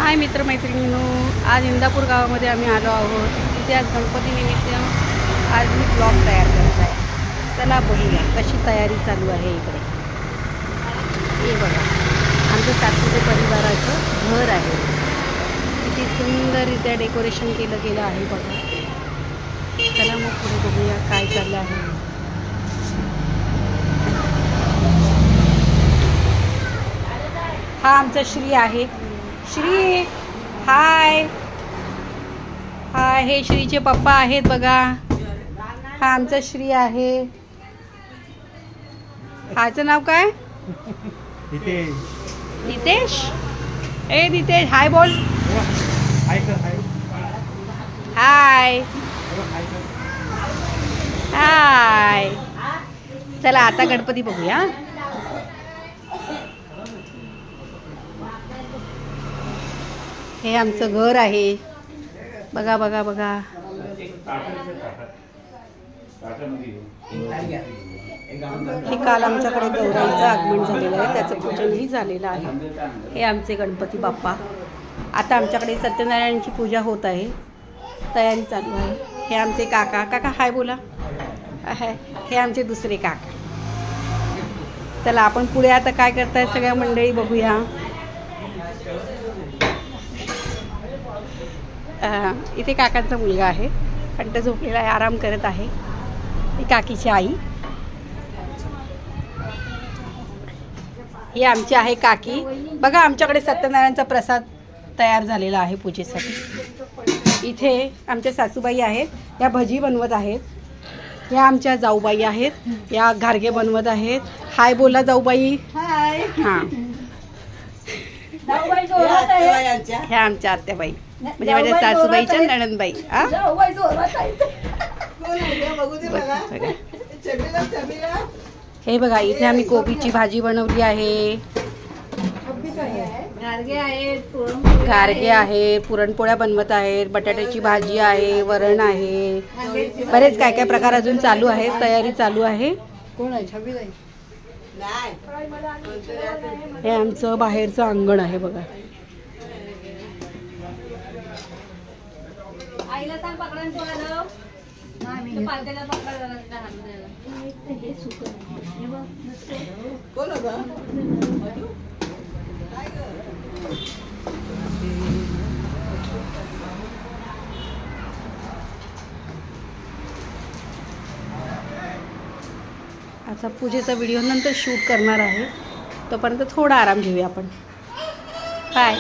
हाय मित्रमैत्रिणींनो, आज इंदापूर गावामध्ये आम्ही आलो आहोत. तिथे आज गणपतीनिमित्त आज मी ब्लॉग तयार करत आहे. चला बघूया कशी तयारी चालू आहे इकडे. हे बघा, आमचं सातपुते परिवाराचं घर आहे. किती सुंदररित्या डेकोरेशन केलं गेलं आहे बघा. चला मग पुढे बघूया काय चाललं आहे. हा आमचा श्री आहे. श्री हाय हाय. हे श्रीचे पप्पा आहेत बघा. हा आमचा श्री आहे. हाचं नाव काय? नितेश. ए नितेश हाय बोल. हाय हाय. चला आता गणपती बघूया. हे आमचं घर आहे बघा बघा बघा. हे काल आमच्याकडे गौराईचं आगमन झालेलं आहे, त्याचं पूजनही झालेलं आहे. हे आमचे गणपती बाप्पा. आता आमच्याकडे सत्यनारायणची पूजा होत आहे, तयारी चालू आहे. हे आमचे काका. काका हाय बोला. हे आमचे दुसरे काका. चला आपण पुढे आता काय करताय सगळ्या मंडळी बघूया. इथे काकांचा मुलगा आहे, कंठ झोपलेला आहे, आराम करत आहे. ही काकीची आई. ही आमची आहे काकी. बघा आमच्याकडे सत्यनारायणचा प्रसाद तयार झालेला आहे पूजेसाठी. इथे आमच्या सासूबाई आहेत, या भजी बनवत आहेत. या आमच्या जाऊबाई आहेत, या घारगे बनवत आहेत. हाय बोला जाऊबाई. हाय. हां ह्या आमच्या आत्याबाई, म्हणजे माझ्या सासूबाईच्या नणंदबाई. हे बघा इथे आम्ही कोबीची भाजी बनवली आहे. गारगे आहे, पुरणपोळ्या बनवत आहेत, बटाट्याची भाजी आहे, वरण आहे, बरेच काय काय प्रकार अजून चालू आहे, तयारी चालू आहे. हे आमचं बाहेरचं अंगण आहे बघा. आता पूजेचा व्हिडिओ नंतर शूट करणार आहे, तोपर्यंत थोडा आराम घेऊया आपण. बाय.